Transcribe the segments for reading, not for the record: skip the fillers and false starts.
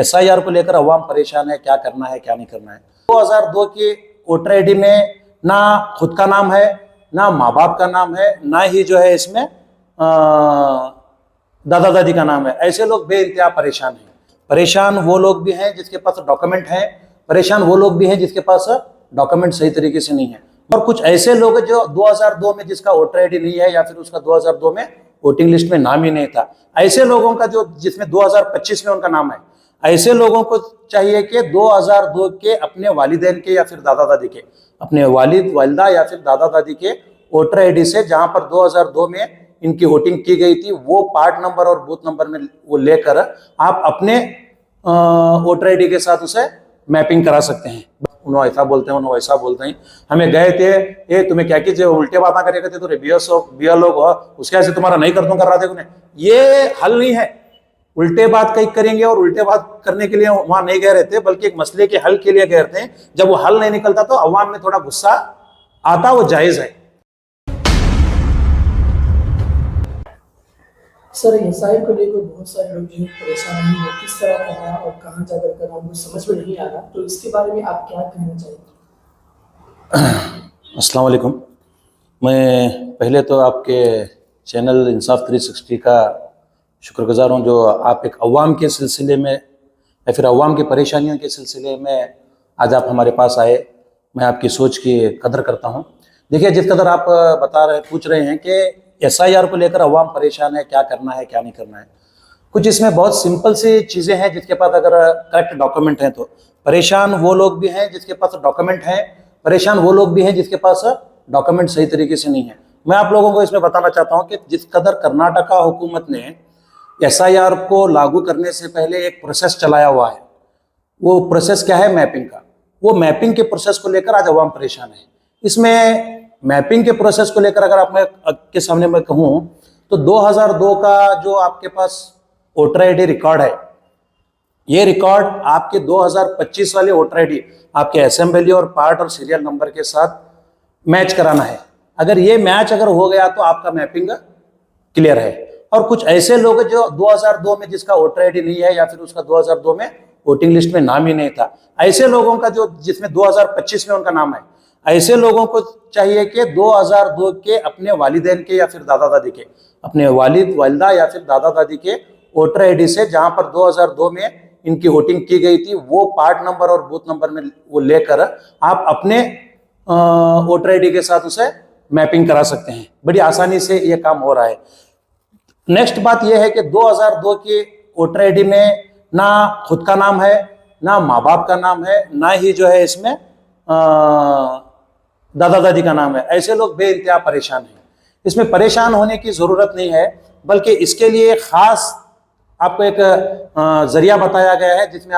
SIR को लेकर अवाम परेशान है, क्या करना है क्या नहीं करना है। 2002 के वोटर आईडी में ना खुद का नाम है, ना माँ बाप का नाम है, ना ही जो है इसमें दादा दादी का नाम है। ऐसे लोग बेइंतहा परेशान हैं। परेशान वो लोग भी हैं जिसके पास डॉक्यूमेंट हैं, परेशान वो लोग भी हैं जिसके पास डॉक्यूमेंट सही तरीके से नहीं है, और कुछ ऐसे लोग हैं जो 2002 में जिसका वोटर आईडी नहीं है या फिर उसका 2002 में वोटिंग लिस्ट में नाम ही नहीं था। ऐसे लोगों का जो जिसमें 2025 में उनका नाम है, ऐसे लोगों को चाहिए कि 2002 के अपने वालिदैन के या फिर दादा दादी के, अपने वालिद वालिदा या फिर दादा दादी के वोटर आईडी से जहां पर 2002 में इनकी वोटिंग की गई थी, वो पार्ट नंबर और बूथ नंबर में वो लेकर आप अपने वोटर आईडी के साथ उसे मैपिंग करा सकते हैं। उन्होंने ऐसा बोलते हैं, उन्होंने वैसा बोलते हैं। हमें गए थे, ये तुम्हें क्या कीजिए उल्टे बातें करेगा थे, तो बिया लोग हो उसके ऐसे तुम्हारा नहीं कर दूं कर रहा थे उन्हें। ये हल नहीं है। उल्टे बात कहीं करेंगे और उल्टे बात करने के लिए वहां नहीं गए रहते, बल्कि एक मसले के हल के लिए गए रहते हैं। जब वो हल नहीं निकलता तो अवाम में थोड़ा गुस्सा आता, वो जायज है। सर, एसआईआर को लेकर बहुत सारे लोग जो परेशान हैं, वो किस तरह करना और कहाँ जाकर करना उनको समझ में नहीं आ रहा, तो इसके बारे में आप क्या कहना चाहेंगे? अस्सलाम वालेकुम। मैं पहले तो आपके चैनल इंसाफ 360 का शुक्रगुजार हूँ, जो आप एक अवाम के सिलसिले में या फिर अवाम की परेशानियों के सिलसिले में आज आप हमारे पास आए। मैं आपकी सोच की कदर करता हूँ। देखिए, जिस कदर आप पूछ रहे हैं कि एसआईआर को लेकर अवाम परेशान है, क्या करना है क्या नहीं करना है, कुछ इसमें बहुत सिंपल सी चीज़ें हैं। जिसके पास अगर करेक्ट डॉक्यूमेंट हैं तो परेशान वो लोग भी हैं जिसके पास डॉक्यूमेंट हैं, परेशान वो लोग भी हैं जिसके पास डॉक्यूमेंट सही तरीके से नहीं है। मैं आप लोगों को इसमें बताना चाहता हूँ कि जिस कदर कर्नाटका हुकूमत ने एसआईआर को लागू करने से पहले एक प्रोसेस चलाया हुआ है, वो प्रोसेस क्या है? मैपिंग का। वो मैपिंग के प्रोसेस को लेकर आज अवाम परेशान है। इसमें मैपिंग के प्रोसेस को लेकर अगर आप मैं के सामने मैं कहूँ तो 2002 का जो आपके पास वोटर आईडी रिकॉर्ड है, ये रिकॉर्ड आपके 2025 वाले वोटर आईडी आपके असेंबली और पार्ट और सीरियल नंबर के साथ मैच कराना है। अगर ये मैच अगर हो गया तो आपका मैपिंग क्लियर है। और कुछ ऐसे लोग जो 2002 में जिसका वोटर आईडी नहीं है या फिर उसका 2002 में वोटिंग लिस्ट में नाम ही नहीं था, ऐसे लोगों का जो जिसमें 2025 में उनका नाम है, ऐसे लोगों को चाहिए कि 2002 के अपने वालिदैन के या फिर दादा दादी के, अपने वालिद वालिदा या फिर दादा दादी के वोटर आईडी से जहां पर 2002 में इनकी वोटिंग की गई थी, वो पार्ट नंबर और बूथ नंबर में वो लेकर आप अपने वोटर आईडी के साथ उसे मैपिंग करा सकते हैं। बड़ी आसानी से ये काम हो रहा है। नेक्स्ट बात यह है कि 2002 के वोटर आईडी में ना खुद का नाम है, ना माँ बाप का नाम है, ना ही जो है इसमें दादा दादी का नाम है। ऐसे लोग बेइंतहा परेशान हैं। इसमें परेशान होने की ज़रूरत नहीं है, बल्कि इसके लिए ख़ास आपको एक ज़रिया बताया गया है, जिसमें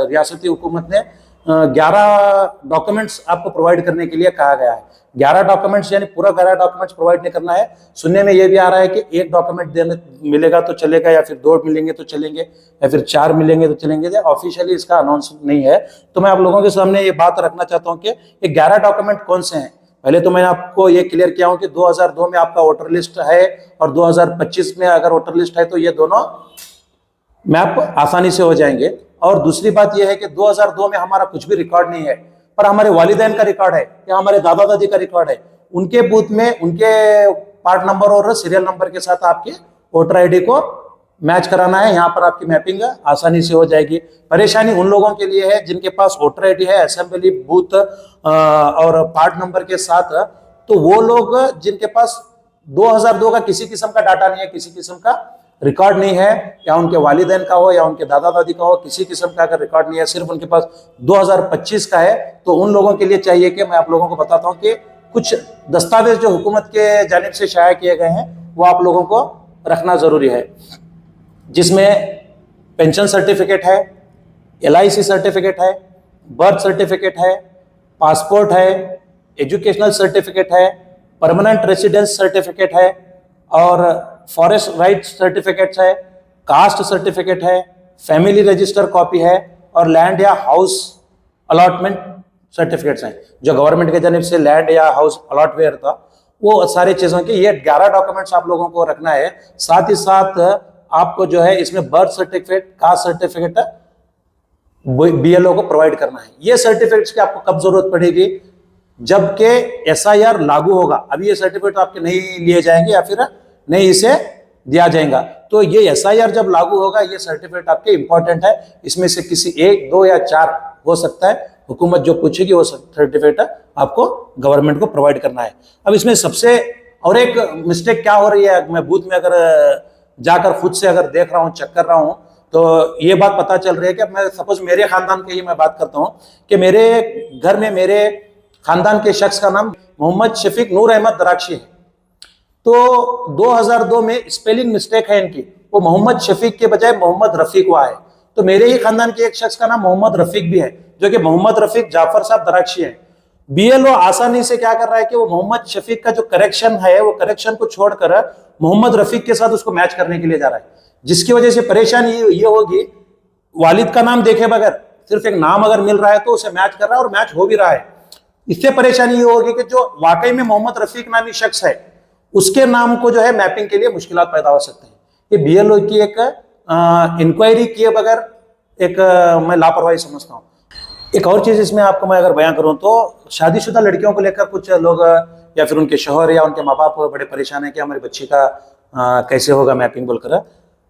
रियासती हुकूमत ने 11 डॉक्यूमेंट्स आपको प्रोवाइड करने के लिए कहा गया है। 11 डॉक्यूमेंट्स यानी पूरा 11 डॉक्यूमेंट्स प्रोवाइड नहीं करना है। सुनने में ये भी आ रहा है कि एक डॉक्यूमेंट देने मिलेगा तो चलेगा, या फिर 2 मिलेंगे तो चलेंगे, या फिर 4 मिलेंगे तो चलेंगे। ऑफिशियली इसका अनाउंस नहीं है। तो मैं आप लोगों के सामने ये बात रखना चाहता हूँ कि ये 11 डॉक्यूमेंट कौन से हैं। पहले तो मैंने आपको ये क्लियर किया हूँ कि 2002 में आपका वोटर लिस्ट है और 2025 में अगर वोटर लिस्ट है तो ये दोनों मैप आसानी से हो जाएंगे। और दूसरी बात यह है कि 2002 में हमारा कुछ भी रिकॉर्ड नहीं है, पर हमारे वालिदैन का रिकॉर्ड है या हमारे दादा दादी का रिकॉर्ड है। उनके बूथ में उनके पार्ट नंबर और सीरियल नंबर के साथ आपके वोटर आईडी को मैच कराना है। यहाँ पर आपकी मैपिंग आसानी से हो जाएगी। परेशानी उन लोगों के लिए है जिनके पास वोटर आईडी है, असेंबली बूथ और पार्ट नंबर के साथ, तो वो लोग जिनके पास 2002 का किसी किस्म का डाटा नहीं है, किसी किस्म का रिकॉर्ड नहीं है, या उनके वालिदैन का हो या उनके दादा दादी का हो, किसी किस्म का अगर रिकॉर्ड नहीं है, सिर्फ उनके पास 2025 का है, तो उन लोगों के लिए चाहिए कि मैं आप लोगों को बताता हूं कि कुछ दस्तावेज जो हुकूमत के जानिब से शाया किए गए हैं वो आप लोगों को रखना जरूरी है, जिसमें पेंशन सर्टिफिकेट है, LIC सर्टिफिकेट है, बर्थ सर्टिफिकेट है, पासपोर्ट है, एजुकेशनल सर्टिफिकेट है, परमानेंट रेसिडेंस सर्टिफिकेट है, और फॉरेस्ट राइट सर्टिफिकेट्स है, कास्ट सर्टिफिकेट है, फैमिली रजिस्टर कॉपी है, और लैंड या हाउस अलॉटमेंट सर्टिफिकेट्स हैं। जो गवर्नमेंट के जानिब से लैंड या हाउस अलॉट हुआ था, वो सारी चीज़ों के ये 11 डॉक्यूमेंट्स आप लोगों को रखना है। साथ ही साथ आपको जो है इसमें birth certificate, caste certificate BLO को प्रोवाइड करना है। ये सर्टिफिकेट्स की आपको कब जरूरत पड़ेगी? जबकि एसआईआर लागू होगा। अभी ये सर्टिफिकेट आपके नहीं लिए जाएंगे या फिर नहीं इसे दिया जाएगा। तो ये एसआईआर जब लागू होगा, ये सर्टिफिकेट आपके इंपॉर्टेंट है। इसमें से किसी 1, 2 या 4 हो सकता है। हुकूमत जो पूछेगी वो सर्टिफिकेट आपको गवर्नमेंट को प्रोवाइड करना है। अब इसमें सबसे और एक मिस्टेक क्या हो रही है, मैं बूथ में अगर जाकर खुद से अगर देख रहा हूँ, चेक कर रहा हूँ, तो ये बात पता चल रही है कि मैं सपोज मेरे खानदान की मैं बात करता हूँ कि मेरे घर में मेरे खानदान के शख्स का नाम मोहम्मद शफीक नूर अहमद दराक्षी है। तो 2002 में स्पेलिंग मिस्टेक है इनकी, वो मोहम्मद शफीक के बजाय मोहम्मद रफीक हुआ है। तो मेरे ही खानदान के एक शख्स का नाम मोहम्मद रफीक भी है, जो कि मोहम्मद रफीक जाफर साहब दराक्षी है। बीएलओ आसानी से क्या कर रहा है कि वो मोहम्मद शफीक का जो करेक्शन है, वो करेक्शन को छोड़कर मोहम्मद रफीक के साथ उसको मैच करने के लिए जा रहा है, जिसकी वजह से परेशानी ये होगी, वालिद का नाम देखे बगैर सिर्फ एक नाम अगर मिल रहा है तो उसे मैच कर रहा है और मैच हो भी रहा है। इससे परेशानी ये होगी कि जो वाकई में मोहम्मद रफीक नामी शख्स है, उसके नाम को जो है मैपिंग के लिए मुश्किलात पैदा हो सकते हैं। ये बीएलओ की एक इंक्वायरी किए बगैर एक मैं लापरवाही समझता हूँ। एक और चीज इसमें आपको मैं अगर बयां करूं तो शादीशुदा लड़कियों को लेकर कुछ लोग या फिर उनके शौहर या उनके माँ बाप बड़े परेशान है कि हमारी बच्ची का कैसे होगा मैपिंग बोलकर।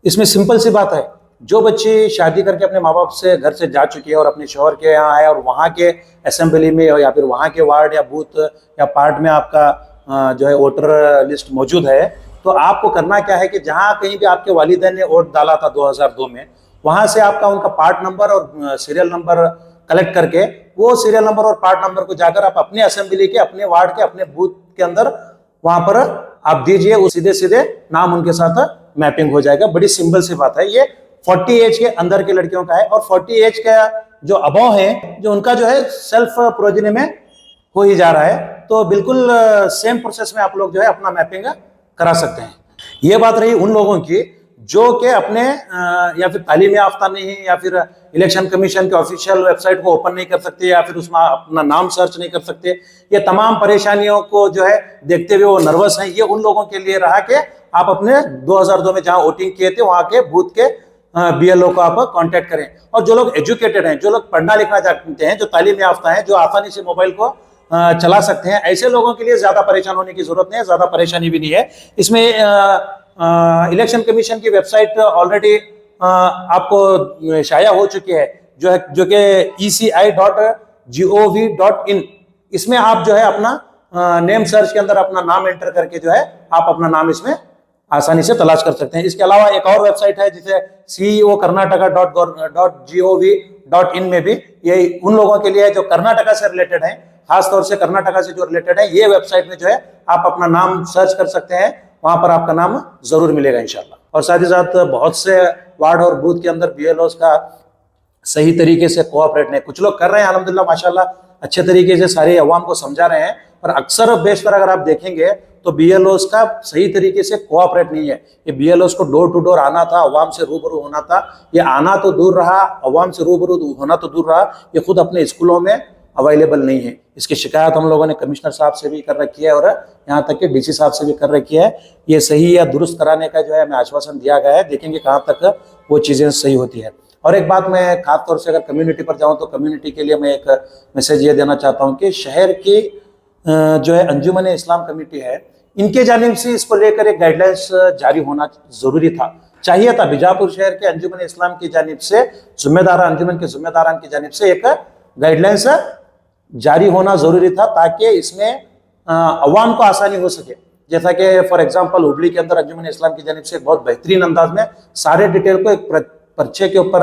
इसमें सिंपल सी बात है, जो बच्ची शादी करके अपने माँ बाप से घर से जा चुकी है और अपने शौहर के यहाँ है और वहाँ के असेंबली में या फिर वहाँ के वार्ड या बूथ या पार्ट में आपका जो है वोटर लिस्ट मौजूद है, तो आपको करना क्या है कि जहाँ कहीं भी आपके वालिदैन ने वोट डाला था 2002 में, वहाँ से आपका उनका पार्ट नंबर और सीरियल नंबर कलेक्ट करके वो सीरियल नंबर और पार्ट नंबर को जाकर आप अपने असेंबली के, अपने वार्ड के, अपने बूथ के अंदर वहां पर आप दीजिए, वो सीधे सीधे नाम उनके साथ मैपिंग हो जाएगा। बड़ी सिंपल सी बात है। ये 40 एज के अंदर के लड़कियों का है और 40 एज का जो अबव है, जो उनका जो है सेल्फ प्रोजनी में हो ही जा रहा है। तो बिल्कुल सेम प्रोसेस में आप लोग जो है अपना मैपिंग करा सकते हैं। ये बात रही उन लोगों की जो कि अपने या फिर तालीम याफ्ता नहीं, या फिर इलेक्शन कमीशन के ऑफिशियल वेबसाइट को ओपन नहीं कर सकते, या फिर उसमें अपना नाम सर्च नहीं कर सकते। ये तमाम परेशानियों को जो है देखते हुए वो नर्वस हैं। ये उन लोगों के लिए रहा कि आप अपने 2002 में जहां वोटिंग किए थे वहां के बूथ के बीएलओ को आप कांटेक्ट करें। और जो लोग एजुकेटेड हैं, जो लोग पढ़ना लिखना जानते हैं, जो तालीम याफ्ता हैं, जो आसानी से मोबाइल को चला सकते हैं, ऐसे लोगों के लिए ज्यादा परेशान होने की जरूरत नहीं है, ज्यादा परेशानी भी नहीं है। इसमें इलेक्शन कमीशन की वेबसाइट ऑलरेडी आपको शाया हो चुकी है, जो कि eci.gov.in। इसमें आप जो है अपना नेम सर्च के अंदर अपना नाम एंटर करके जो है आप अपना नाम इसमें आसानी से तलाश कर सकते हैं। इसके अलावा एक और वेबसाइट है जिसे ceokarnataka.gov.in में भी ये उन लोगों के लिए जो कर्नाटका से रिलेटेड है, खासतौर से कर्नाटका से जो रिलेटेड है, ये वेबसाइट में जो है आप अपना नाम सर्च कर सकते हैं। वहां पर आपका नाम जरूर मिलेगा इंशाल्लाह। और साथ ही साथ बहुत से वार्ड और बूथ के अंदर बीएलओस का सही तरीके से कोऑपरेट नहीं, कुछ लोग कर रहे हैं अल्हम्दुलिल्लाह माशाल्लाह, अच्छे तरीके से सारे अवाम को समझा रहे हैं, पर अक्सर बेशतर अगर आप देखेंगे तो बीएलओस का सही तरीके से कोऑपरेट नहीं है। ये बीएलओस को डोर टू डोर आना था, अवाम से रूबरू होना था, ये आना तो दूर रहा, अवाम से रूबरू होना तो दूर रहा, ये खुद अपने स्कूलों में अवेलेबल नहीं है। इसकी शिकायत हम लोगों ने कमिश्नर साहब से भी कर रखी है और यहाँ तक कि डीसी साहब से भी कर रखी है। ये सही या दुरुस्त कराने का जो है हमें आश्वासन दिया गया है, देखेंगे कहाँ तक वो चीज़ें सही होती है। और एक बात मैं खास तौर से अगर कम्युनिटी पर जाऊँ तो कम्युनिटी के लिए मैं एक मैसेज ये देना चाहता हूँ कि शहर की जो है अंजुमन इस्लाम कमेटी है, इनके जानिब से इसको लेकर एक गाइडलाइंस जारी होना जरूरी था, चाहिए था। बीजापुर शहर के अंजुमन इस्लाम की जानिब से अंजुमन के जिम्मेदारान की जानिब से एक गाइडलाइंस जारी होना जरूरी था, ताकि इसमें अवाम को आसानी हो सके। जैसा कि फॉर एग्जांपल हुबली के अंदर अंजुमन इस्लाम की जानिब से बहुत बेहतरीन अंदाज में सारे डिटेल को एक पर्चे के ऊपर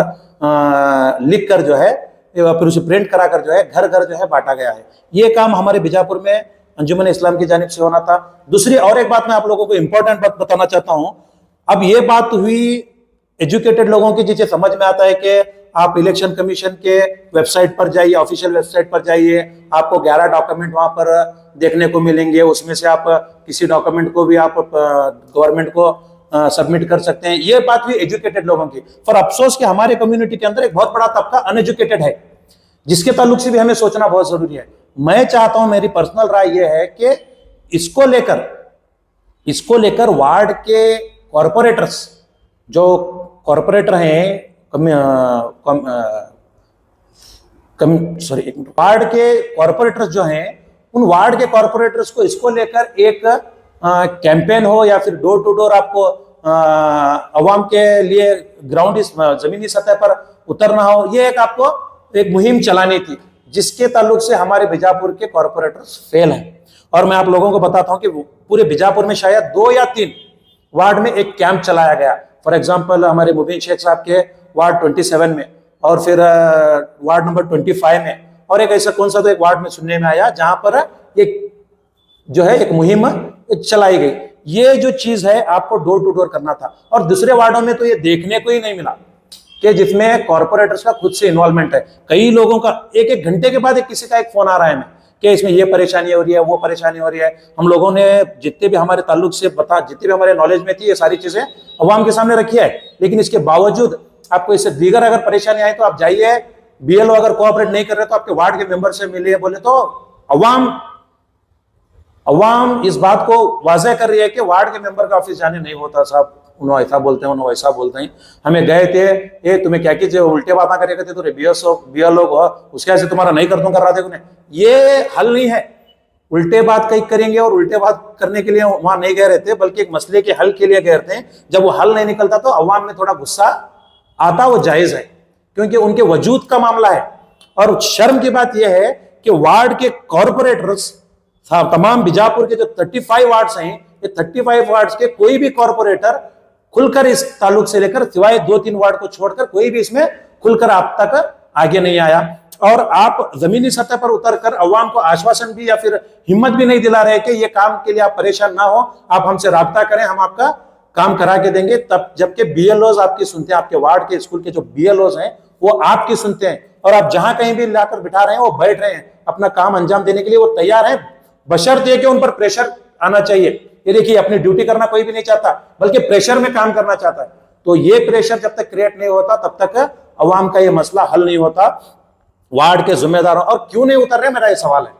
लिख कर जो है फिर उसे प्रिंट कराकर जो है घर घर जो है बांटा गया है। ये काम हमारे बीजापुर में अंजुमन इस्लाम की जानिब से होना था। दूसरी और एक बात मैं आप लोगों को इंपॉर्टेंट बात बताना चाहता हूं। अब ये बात हुई एजुकेटेड लोगों की, जिसे समझ में आता है कि आप इलेक्शन कमीशन के वेबसाइट पर जाइए, ऑफिशियल वेबसाइट पर जाइए, आपको 11 डॉक्यूमेंट वहां पर देखने को मिलेंगे, उसमें से आप किसी डॉक्यूमेंट को भी आप गवर्नमेंट को सबमिट कर सकते हैं। ये बात हुई एजुकेटेड लोगों की। पर अफसोस कि हमारे कम्युनिटी के अंदर एक बहुत बड़ा तबका अनएजुकेटेड है, जिसके ताल्लुक से भी हमें सोचना बहुत जरूरी है। मैं चाहता हूं, मेरी पर्सनल राय यह है कि इसको लेकर वार्ड के कॉरपोरेटर्स, जो कॉरपोरेटर हैं, वार्ड के कॉर्पोरेटर्स जो हैं, उन वार्ड के कॉर्पोरेटर्स को इसको लेकर एक कैंपेन हो या फिर डोर टू डोर आपको अवाम के लिए ग्राउंड जमीनी सतह पर उतरना हो, ये एक आपको एक मुहिम चलानी थी, जिसके ताल्लुक से हमारे बीजापुर के कॉर्पोरेटर्स फेल हैं। और मैं आप लोगों को बताता हूं कि पूरे बीजापुर में शायद 2 या 3 वार्ड में एक कैंप चलाया गया। फॉर एग्जांपल हमारे मुबीन शेख साहब के वार्ड 27 में, और फिर वार्ड नंबर 25 में, और एक ऐसा कौन सा तो एक वार्ड में सुनने में आया जहां पर एक जो है एक मुहिम चलाई गई। ये जो चीज है आपको डोर टू डोर करना था। और दूसरे वार्डों में तो ये देखने को ही नहीं मिला कि जिसमें कॉर्पोरेटर्स का खुद से इन्वॉल्वमेंट है। कई लोगों का एक घंटे के बाद किसी का एक फोन आ रहा है हमें कि इसमें ये परेशानी हो रही है, वो परेशानी हो रही है। हम लोगों ने जितने भी हमारे ताल्लुक से जितने भी हमारे नॉलेज में थी, ये सारी चीजें अवाम के सामने रखी है। लेकिन इसके बावजूद आपको इससे दीगर अगर परेशानी आई तो आप जाइए, बीएलओ अगर कोऑपरेट नहीं कर रहे तो आपके वार्ड के मेंबर से मिलिए, बोले तो अवाम इस बात को वाजह कर रही है कि वार्ड के मेंबर का ऑफिस जाने नहीं होता साहब, उन्होंने ऐसा बोलते हैं, उन्होंने वैसा बोलते हैं। हमें गए थे, ये तुम्हें क्या कीजिए उल्टे बात करे करते तो बीएलओ उसके ऐसे तुम्हारा नहीं कर रहा थे उन्हें। ये हल नहीं है। उल्टे बात कहीं करेंगे और उल्टे बात करने के लिए वहां नहीं गए रहते, बल्कि एक मसले के हल के लिए गए रहते हैं। जब वो हल नहीं निकलता तो अवाम में थोड़ा गुस्सा आता, वो जायज है, क्योंकि उनके वजूद का मामला है। और शर्म की बात यह है कि वार्ड के कॉर्पोरेटर्स, तमाम बीजापुर के जो 35 वार्ड्स हैं, ये 35 वार्ड्स के कोई भी कॉर्पोरेटर खुलकर इस ताल्लुक से लेकर, सिवाय 2-3 वार्ड को छोड़कर, कोई भी इसमें खुलकर आप तक आगे नहीं आया। और आप जमीनी सतह पर उतरकर अवाम को आश्वासन भी या फिर हिम्मत भी नहीं दिला रहे कि ये काम के लिए आप परेशान ना हो, आप हमसे राब्ता करें, हम आपका काम करा के देंगे। तब जबकि बीएलओज आपकी सुनते हैं, आपके वार्ड के स्कूल के जो बीएलओज हैं वो आपकी सुनते हैं, और आप जहां कहीं भी लाकर बिठा रहे हैं वो बैठ रहे हैं, अपना काम अंजाम देने के लिए वो तैयार हैं, बशर्ते कि उन पर प्रेशर आना चाहिए। ये देखिए, अपनी ड्यूटी करना कोई भी नहीं चाहता, बल्कि प्रेशर में काम करना चाहता है। तो ये प्रेशर जब तक क्रिएट नहीं होता तब तक अवाम का ये मसला हल नहीं होता। वार्ड के जिम्मेदारों और क्यों नहीं उतर रहे, मेरा ये सवाल है।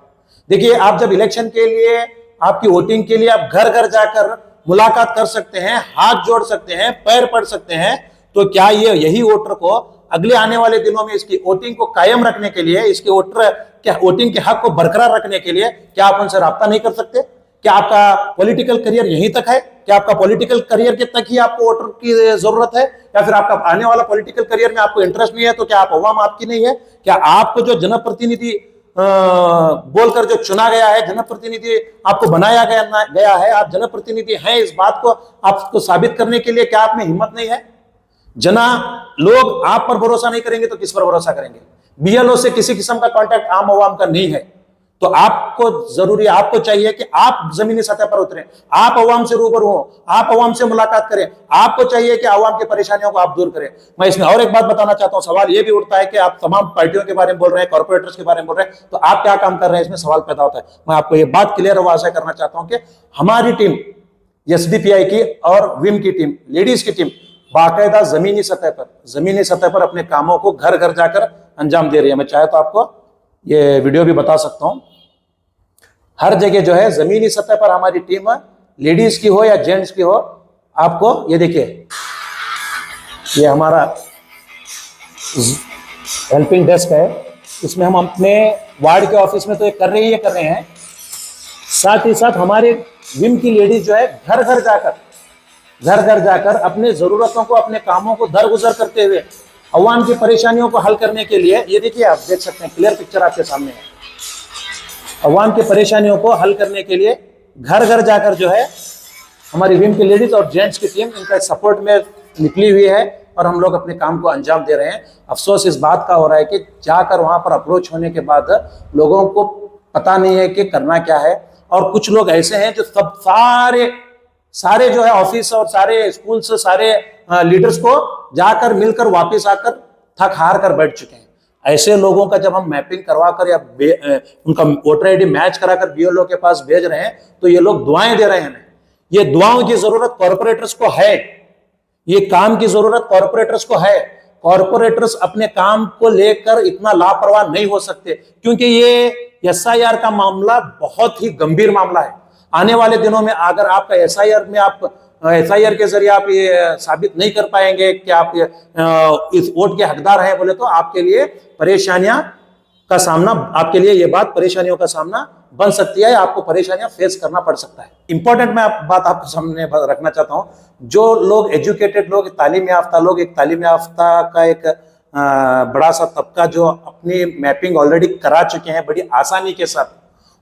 देखिए, आप जब इलेक्शन के लिए, आपकी वोटिंग के लिए आप घर घर जाकर मुलाकात कर सकते हैं, हाथ जोड़ सकते हैं, पैर पड़ सकते हैं, तो क्या ये यही वोटर को अगले आने वाले दिनों में इसकी वोटिंग को कायम रखने के लिए, इसके वोटिंग के हक को बरकरार रखने के लिए क्या आप उनसे राब्ता नहीं कर सकते? क्या आपका पॉलिटिकल करियर यहीं तक है? क्या आपका पॉलिटिकल करियर के तक ही आपको वोटर की जरूरत है, या फिर आपका आने वाला पॉलिटिकल करियर में आपको इंटरेस्ट नहीं है? तो क्या आप अवाम आपकी नहीं है? क्या आपको जो जनप्रतिनिधि बोलकर जो चुना गया है, जनप्रतिनिधि आपको बनाया गया है, आप जनप्रतिनिधि हैं, इस बात को आपको साबित करने के लिए क्या आप में हिम्मत नहीं है? लोग आप पर भरोसा नहीं करेंगे तो किस पर भरोसा करेंगे? बीएलओ से किसी किस्म का कांटेक्ट आम अवाम का नहीं है। तो आपको जरूरी, आपको चाहिए कि आप जमीनी सतह पर उतरें, आप अवाम से रूबरू हो, आप अवाम से मुलाकात करें, आपको चाहिए कि अवाम की परेशानियों को आप दूर करें। मैं इसमें और एक बात बताना चाहता हूं, सवाल यह भी उठता है कि आप तमाम पार्टियों के बारे में बोल रहे हैं, कॉर्पोरेटर्स के बारे में बोल रहे हैं, तो आप क्या काम कर रहे हैं, इसमें सवाल पैदा होता है। मैं आपको ये बात क्लियर और वाज़ेह करना चाहता हूं कि हमारी टीम एसडीपीआई की और विम की टीम, लेडीज की टीम, बाकायदा जमीनी सतह पर अपने कामों को घर घर जाकर अंजाम दे रही है। मैं चाहे तो आपको ये वीडियो भी बता सकता हूं। हर जगह जो है जमीनी सतह पर हमारी टीम, लेडीज की हो या जेंट्स की हो, आपको ये देखिए, ये हमारा हेल्पिंग डेस्क है, इसमें हम अपने वार्ड के ऑफिस में तो ये कर रहे हैं, साथ ही साथ हमारे विम की लेडीज जो है घर घर जाकर अपने जरूरतों को, अपने कामों को दरगुजर करते हुए अवाम की परेशानियों को हल करने के लिए, ये देखिए आप देख सकते हैं, क्लियर पिक्चर आपके सामने है, अवाम की परेशानियों को हल करने के लिए घर घर जाकर जो है हमारी विम की लेडीज और जेंट्स की टीम इनका सपोर्ट में निकली हुई है, और हम लोग अपने काम को अंजाम दे रहे हैं। अफसोस इस बात का हो रहा है कि जाकर वहां पर अप्रोच होने के बाद लोगों को पता नहीं है कि करना क्या है, और कुछ लोग ऐसे हैं जो सब सारे जो है ऑफिस और सारे स्कूल से सारे लीडर्स को जाकर मिलकर वापस आकर थक हार कर बैठ चुके हैं। ऐसे लोगों का जब हम मैपिंग करवा कर या उनका वोटर आईडी मैच कराकर बीएलओ के पास भेज रहे हैं, तो ये लोग दुआएं दे रहे हैं। ये दुआओं की जरूरत कॉर्पोरेटर्स को है, ये काम की जरूरत कॉर्पोरेटर्स को है। कॉर्पोरेटर्स अपने काम को लेकर इतना लापरवाह नहीं हो सकते, क्योंकि ये एसआईआर का मामला बहुत ही गंभीर मामला है। आने वाले दिनों में अगर आपका एसआईआर के जरिए आप ये साबित नहीं कर पाएंगे कि आप इस वोट के हकदार हैं बोले, तो आपके लिए परेशानियां का सामना, आपके लिए ये बात परेशानियों का सामना बन सकती है, आपको परेशानियां फेस करना पड़ सकता है। इंपॉर्टेंट मैं बात आपके सामने रखना चाहता हूं, जो लोग एजुकेटेड लोग, तालीम याफ्ता लोग, एक तालीम याफ्ता का एक बड़ा सा तबका जो अपनी मैपिंग ऑलरेडी करा चुके हैं बड़ी आसानी के साथ,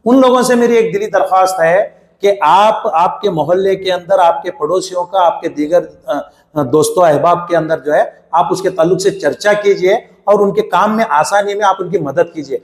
उन लोगों से मेरी एक दिली दरख्वास्त है कि आप आपके मोहल्ले के अंदर, आपके पड़ोसियों का, आपके दीगर दोस्तों अहबाब के अंदर जो है, आप उसके ताल्लुक से चर्चा कीजिए और उनके काम में आसानी में आप उनकी मदद कीजिए।